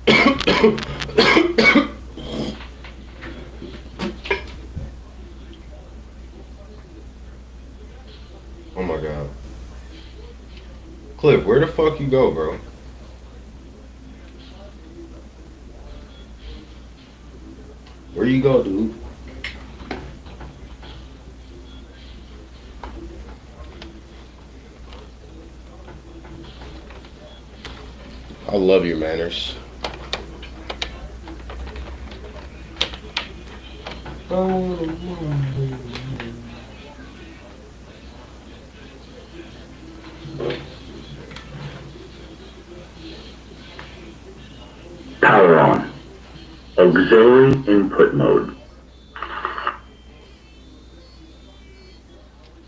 Oh my god. Cliff, where the fuck you go, bro? Where you go, dude? I love your manners. Power on. Auxiliary input mode.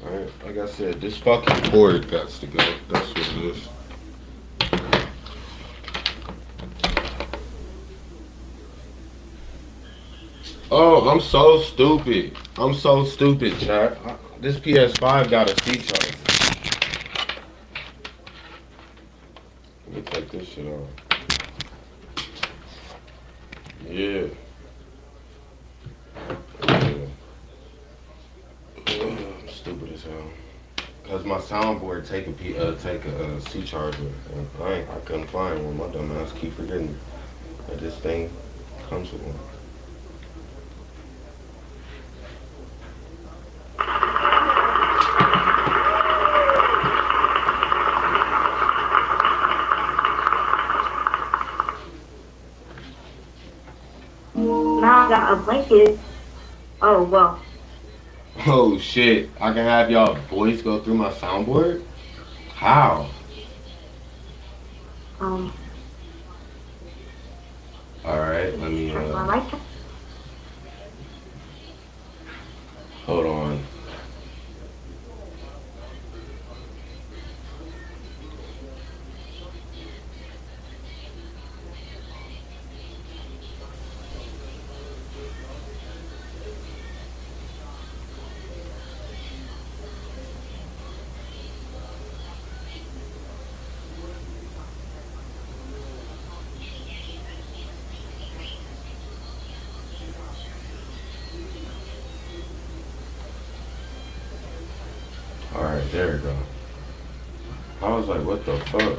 Alright, like I said, this fucking cord got to go. That's what it is. Oh, I'm so stupid. I'm so stupid, chat. This PS5 got a C charger. Let me take this shit off. Yeah. I'm stupid as hell. Cause my soundboard take a C charger, and I couldn't find one. My dumb ass keep forgetting that this thing comes with one. Now I got a blanket. Oh, well. Oh shit! I can have y'all voice go through my soundboard. How? Um, All right, let me. turn my light. Hold on. All right, there we go. I was like, what the fuck?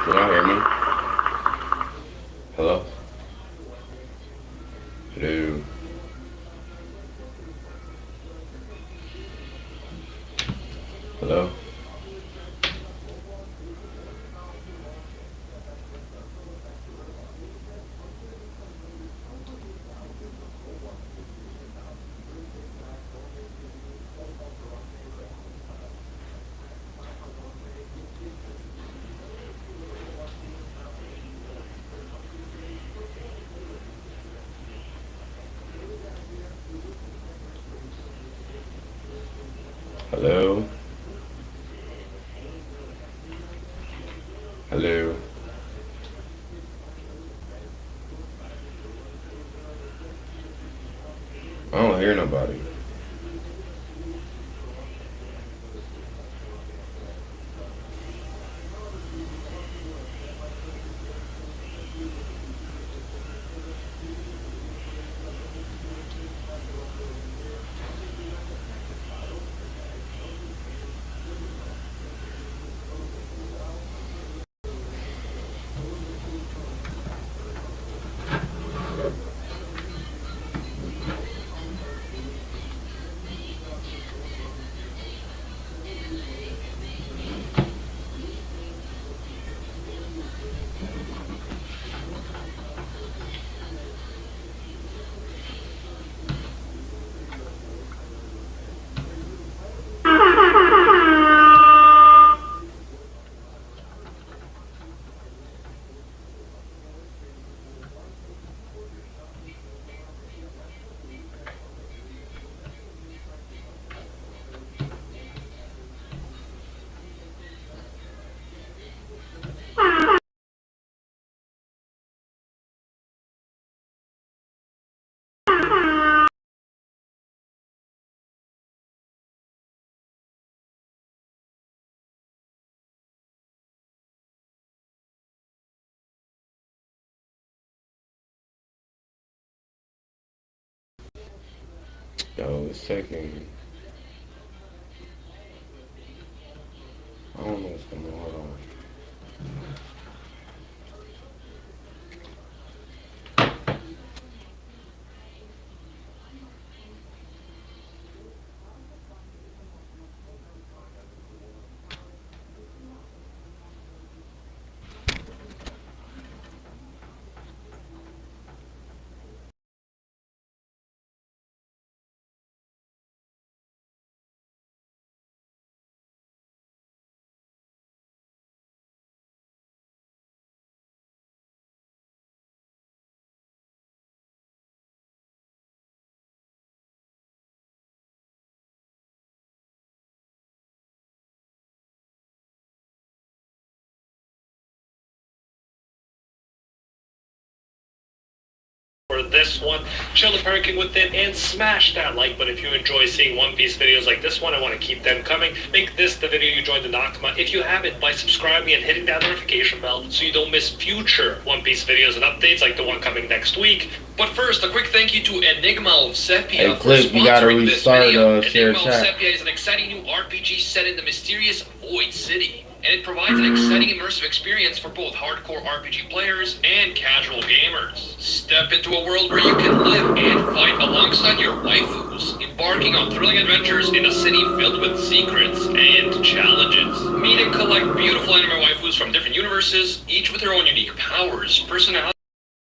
Can y'all hear me? Hello? Hello? Hello? Hello? Hello? I don't hear nobody. Yo, it's taking. I don't know what's going on. Hold on. For this one, chill the parenting with it and smash that like button if you enjoy seeing One Piece videos like this one. I want to keep them coming. Make this the video you join the Nakama if you haven't by subscribing and hitting that notification bell so you don't miss future One Piece videos and updates like the one coming next week. But first, a quick thank you to Enigma of Sepia for Clip, you gotta sponsoring this restart, video. share Enigma of chat. Sepia is an exciting new RPG set in the mysterious Void City, and it provides an exciting immersive experience for both hardcore RPG players and casual gamers. Step into a world where you can live and fight alongside your waifus, embarking on thrilling adventures in a city filled with secrets and challenges. Meet and collect beautiful anime waifus from different universes, each with their own unique powers, personality,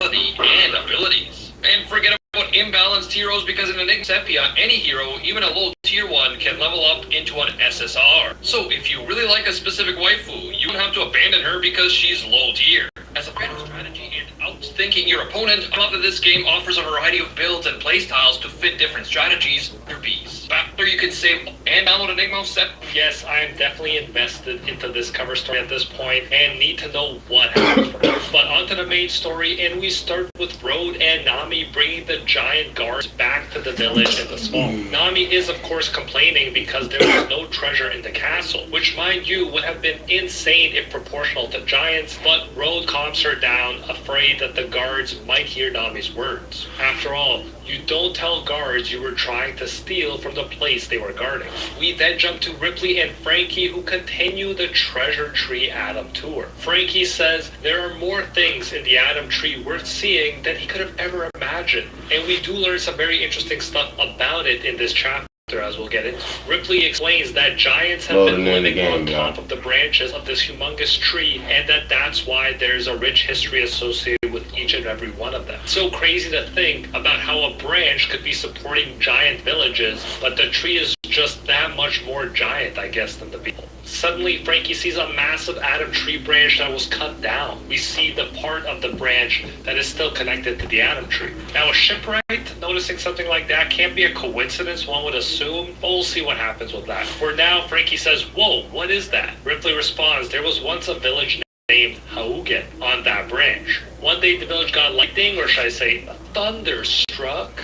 and abilities. And forget about imbalanced heroes, because in Enigma Sepia, any hero, even a low tier one, can level up into an SSR. So if you really like a specific waifu, you don't have to abandon her because she's low tier. As a fan of strategy and outthinking your opponent, I love that this game offers a variety of builds and playstyles to fit different strategies or beats. After you can save and download Enigma Sepia. Yes, I am definitely invested into this cover story at this point and need to know what happens from it. But onto the main story, and we start with Road and Nami bringing the giant guards back to the village in the swamp. Nami is of course complaining because there was no treasure in the castle, which mind you would have been insane if proportional to giants, but Road calms her down, afraid that the guards might hear Nami's words. After all, you don't tell guards you were trying to steal from the place they were guarding. We then jump to Ripley and Frankie, who continue the treasure tree Atom tour. Frankie says there are more things in the Atom tree worth seeing than he could have ever imagined, and we do learn some very interesting stuff about it in this chapter, as we'll get into. Ripley explains that giants have been living on top of the branches of this humongous tree, and that's why there's a rich history associated with each and every one of them. So crazy to think about how a branch could be supporting giant villages, but the tree is just that much more giant, I guess, than the people. Suddenly, Frankie sees a massive Atom tree branch that was cut down. We see the part of the branch that is still connected to the Atom tree. Now, a shipwright noticing something like that can't be a coincidence, one would assume, but we'll see what happens with that. For now, Frankie says, "Whoa, what is that?" Ripley responds, "There was once a village named Haugen on that branch. One day the village got lightning, or should I say, thunderstruck?"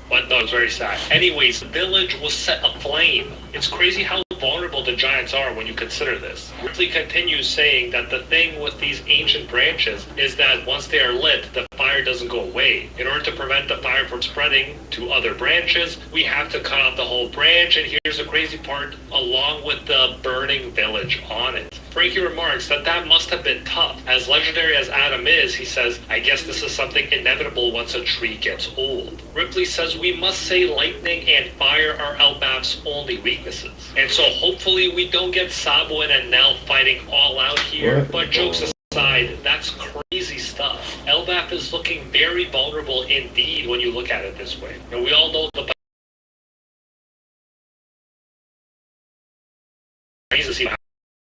But no, it's very sad. Anyways, the village was set aflame. It's crazy how vulnerable the giants are when you consider this. Ripley continues saying that the thing with these ancient branches is that once they are lit, the fire doesn't go away. In order to prevent the fire from spreading to other branches, we have to cut off the whole branch, and here's the crazy part, along with the burning village on it. Frankie remarks that that must have been tough. As legendary as Atom is, he says, "I guess this is something inevitable once a tree gets old." Ripley says we must say lightning and fire are Elbaf's only weaknesses. And so hopefully we don't get Sabo and Enel fighting all out here, but jokes aside, that's crazy stuff. Elbaf is looking very vulnerable indeed when you look at it this way. And we all know the reasons he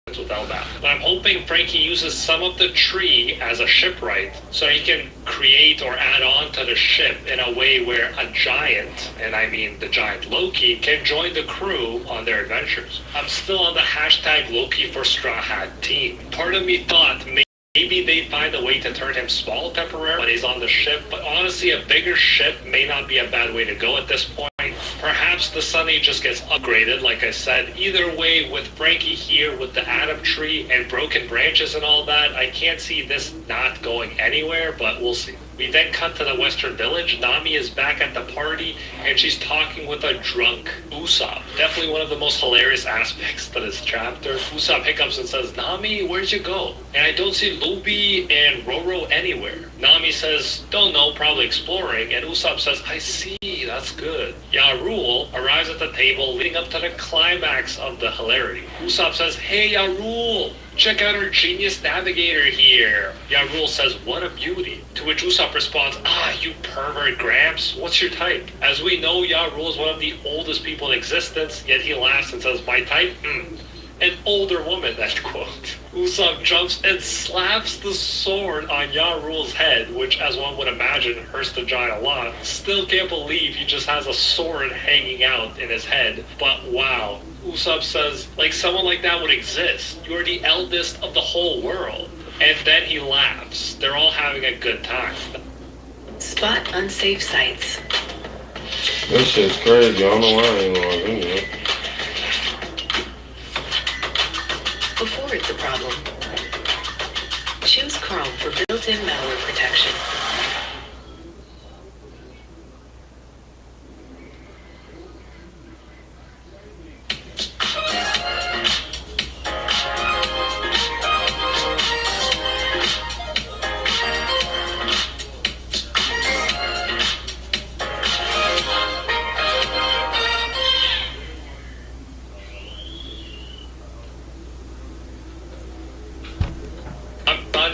with Elbaf. But I'm hoping Frankie uses some of the tree as a shipwright so he can create or add on to the ship in a way where a giant, and I mean the giant Loki, can join the crew on their adventures. I'm still on the hashtag Loki for Straw Hat team. Part of me thought maybe they find a way to turn him small temporarily when he's on the ship, but honestly a bigger ship may not be a bad way to go at this point. Perhaps the Sunny just gets upgraded, like I said. Either way, with Frankie here with the Atom tree and broken branches and all that, I can't see this not going anywhere, but we'll see. We then cut to the Western Village. Nami is back at the party, and she's talking with a drunk Usopp. Definitely one of the most hilarious aspects to this chapter. Usopp hiccups and says, "Nami, where'd you go? And I don't see Luffy and Roro anywhere." Nami says, "Don't know, probably exploring." And Usopp says, "I see, that's good." Yarul arrives at the table leading up to the climax of the hilarity. Usopp says, "Hey Yarul, check out our genius navigator here." Yarul says, "What a beauty." To which Usopp responds, "Ah, you pervert Gramps, what's your type?" As we know, Yarul is one of the oldest people in existence, yet he laughs and says, "My type? An older woman," end quote. Usopp jumps and slaps the sword on Yarul's head, which, as one would imagine, hurts the giant a lot. Still can't believe he just has a sword hanging out in his head. But wow, Usopp says, like someone like that would exist. You're the eldest of the whole world. And then he laughs. They're all having a good time. Spot unsafe sites. This shit's crazy. I don't know why I ain't logged in yet. Before it's a problem. Choose Chrome for built-in malware protection.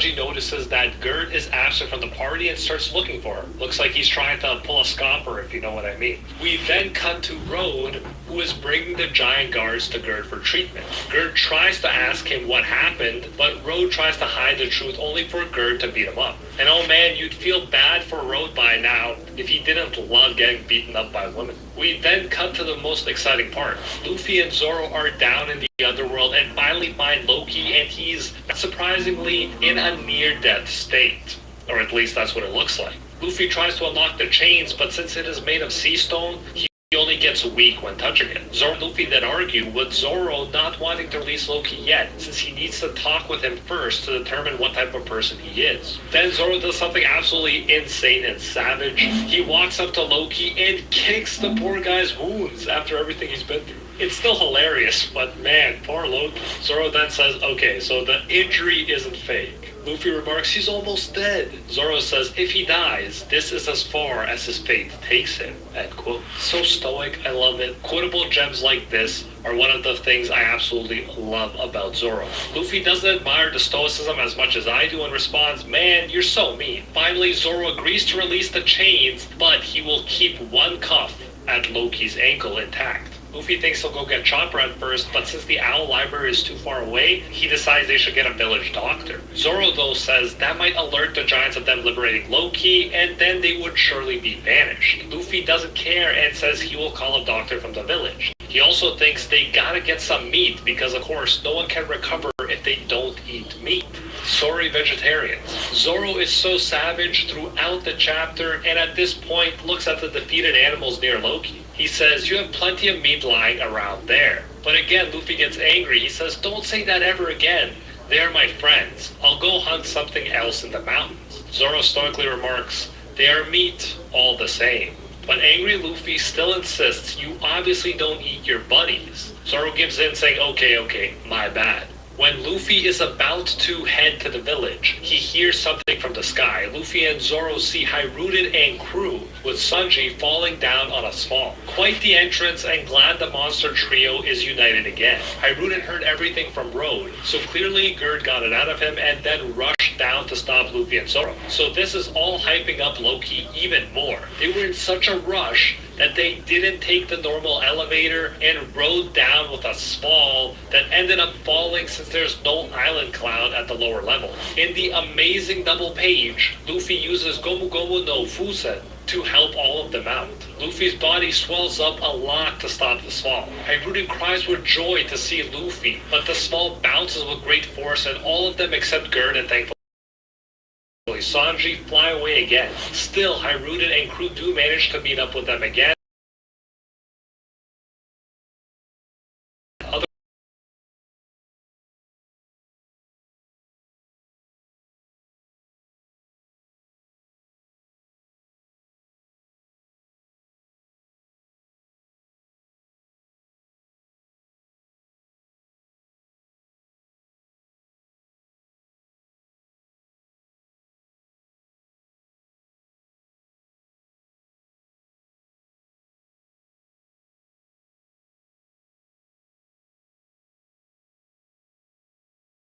Sanji notices that Gert is absent from the party and starts looking for her. Looks like he's trying to pull a scamper, if you know what I mean. We then cut to Road, who is bringing the giant guards to Gert for treatment. Gert tries to ask him what happened, but Road tries to hide the truth only for Gert to beat him up. And oh man, you'd feel bad for Road by now if he didn't love getting beaten up by women. We then cut to the most exciting part. Luffy and Zoro are down in the underworld and finally find Loki, and he's surprisingly in a near-death state. Or at least that's what it looks like. Luffy tries to unlock the chains, but since it is made of sea stone, he only gets weak when touching it. Zoro and Luffy then argue, with Zoro not wanting to release Loki yet, since he needs to talk with him first to determine what type of person he is. Then Zoro does something absolutely insane and savage. He walks up to Loki and kicks the poor guy's wounds after everything he's been through. It's still hilarious, but man, poor Loki. Zoro then says, okay, so the injury isn't fake. Luffy remarks, he's almost dead. Zoro says, if he dies, this is as far as his fate takes him, end quote. So stoic, I love it. Quotable gems like this are one of the things I absolutely love about Zoro. Luffy doesn't admire the stoicism as much as I do and responds, man, you're so mean. Finally, Zoro agrees to release the chains, but he will keep one cuff at Loki's ankle intact. Luffy thinks he'll go get Chopper at first, but since the Owl Library is too far away, he decides they should get a village doctor. Zoro, though, says that might alert the giants of them liberating Loki, and then they would surely be vanished. Luffy doesn't care and says he will call a doctor from the village. He also thinks they gotta get some meat, because of course no one can recover if they don't eat meat. Sorry, vegetarians. Zoro is so savage throughout the chapter, and at this point looks at the defeated animals near Loki. He says, you have plenty of meat lying around there. But again, Luffy gets angry. He says, don't say that ever again. They are my friends. I'll go hunt something else in the mountains. Zoro stoically remarks, they are meat all the same. But angry Luffy still insists, you obviously don't eat your buddies. Zoro gives in saying, okay, my bad. When Luffy is about to head to the village, he hears something from the sky. Luffy and Zoro see Hiruden and crew, with Sanji falling down on a swamp. Quite the entrance, and glad the monster trio is united again. Hiruden heard everything from Road, so clearly Gerd got it out of him and then rushed down to stop Luffy and Zoro. So this is all hyping up Loki even more. They were in such a rush that they didn't take the normal elevator and rode down with a squall that ended up falling since there's no island cloud at the lower level. In the amazing double page, Luffy uses Gomu Gomu no Fusen to help all of them out. Luffy's body swells up a lot to stop the squall. Hiruden cries with joy to see Luffy, but the squall bounces with great force and all of them except Gerd and thankfully Sanji fly away again. Still, Hiruden and crew do manage to meet up with them again.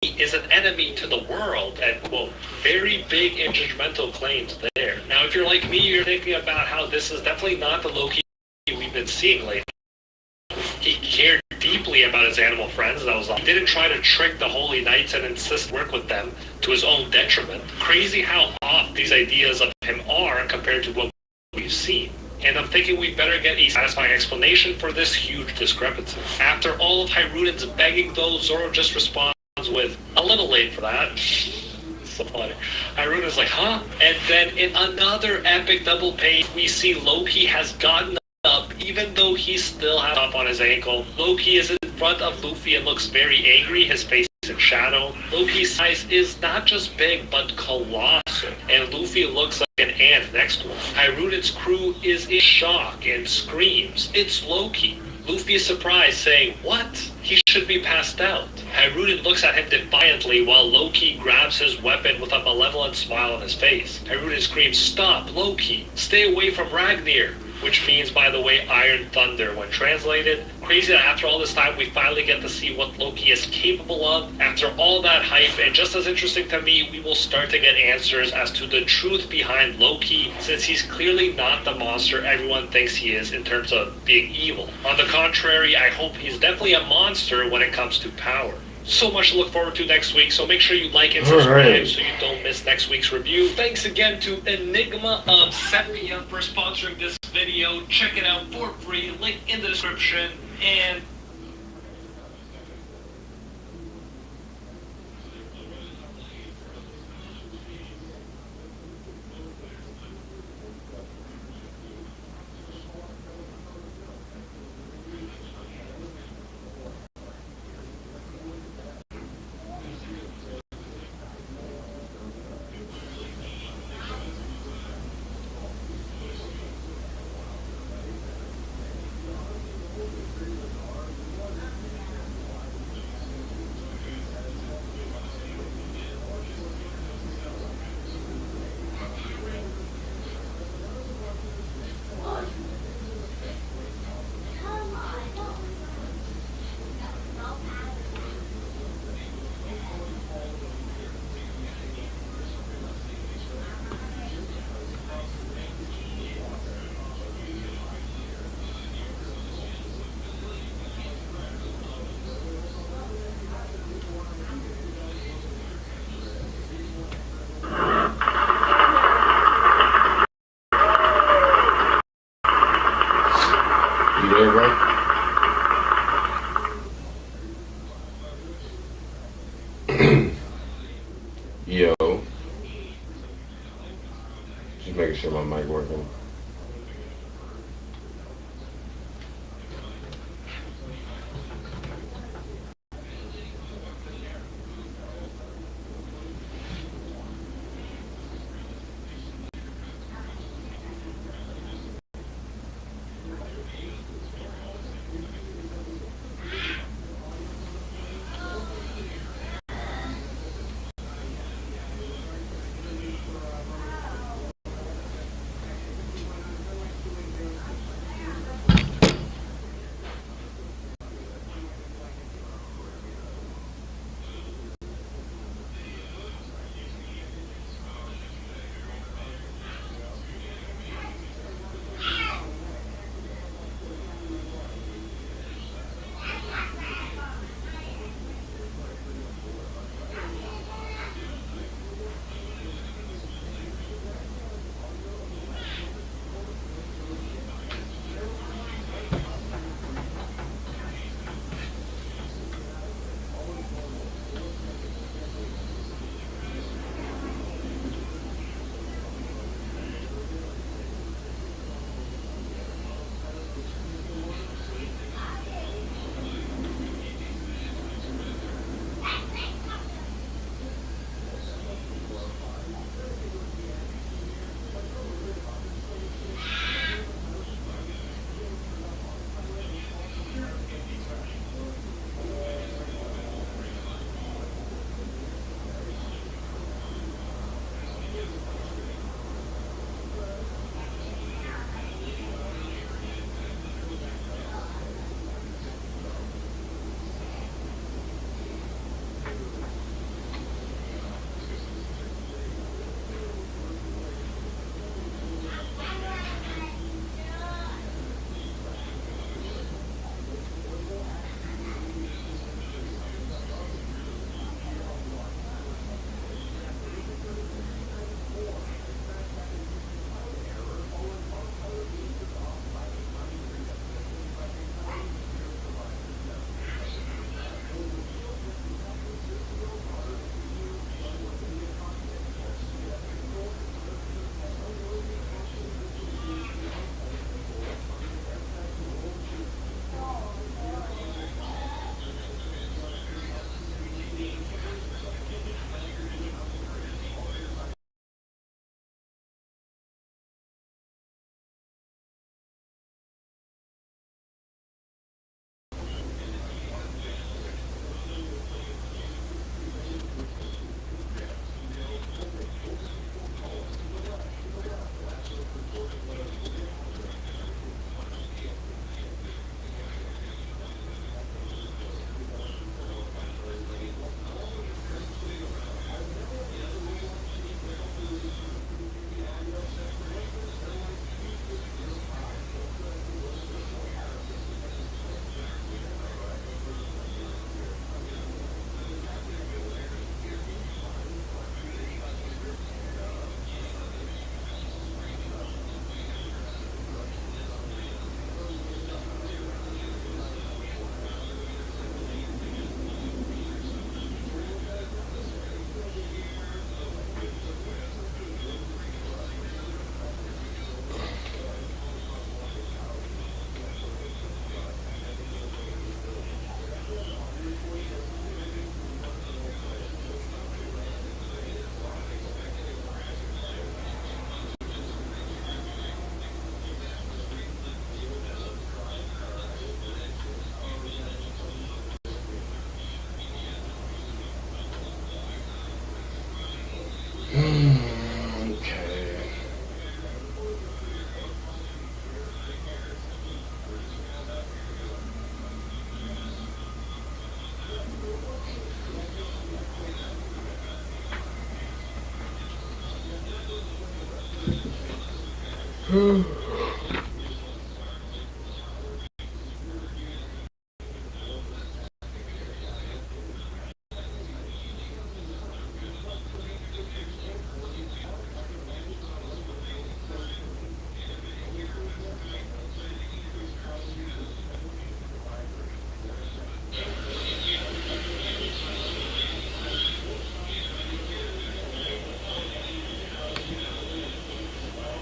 is an enemy to the world, and quote, very big and judgmental claims there. Now, if you're like me, you're thinking about how this is definitely not the Loki we've been seeing lately. He cared deeply about his animal friends. That was all. He didn't try to trick the Holy Knights and insist work with them to his own detriment. Crazy how off these ideas of him are compared to what we've seen. And I'm thinking we better get a satisfying explanation for this huge discrepancy. After all of Hyruden's begging, though, Zoro just responds with, a little late for that. So funny. Hyruden's like, huh? And then in another epic double page, we see Loki has gotten up, even though he still has up on his ankle. Loki is in front of Luffy and looks very angry, his face in shadow. Loki's size is not just big, but colossal, and Luffy looks like an ant next to him. Hyruden's crew is in shock and screams, "It's Loki!" Luffy is surprised, saying, "What? He should be passed out." Hiruden looks at him defiantly while Loki grabs his weapon with a malevolent smile on his face. Hiruden screams, "Stop, Loki! Stay away from Ragnir!" Which means, by the way, Iron Thunder when translated. Crazy that after all this time we finally get to see what Loki is capable of. After all that hype, and just as interesting to me, we will start to get answers as to the truth behind Loki, since he's clearly not the monster everyone thinks he is in terms of being evil. On the contrary, I hope he's definitely a monster when it comes to power. So much to look forward to next week, so make sure you like and subscribe so you don't miss next week's review. Thanks again to Enigma of Sepia for sponsoring this video. Check it out for free, link in the description, and You there, bro? Yo. Just making sure my mic working.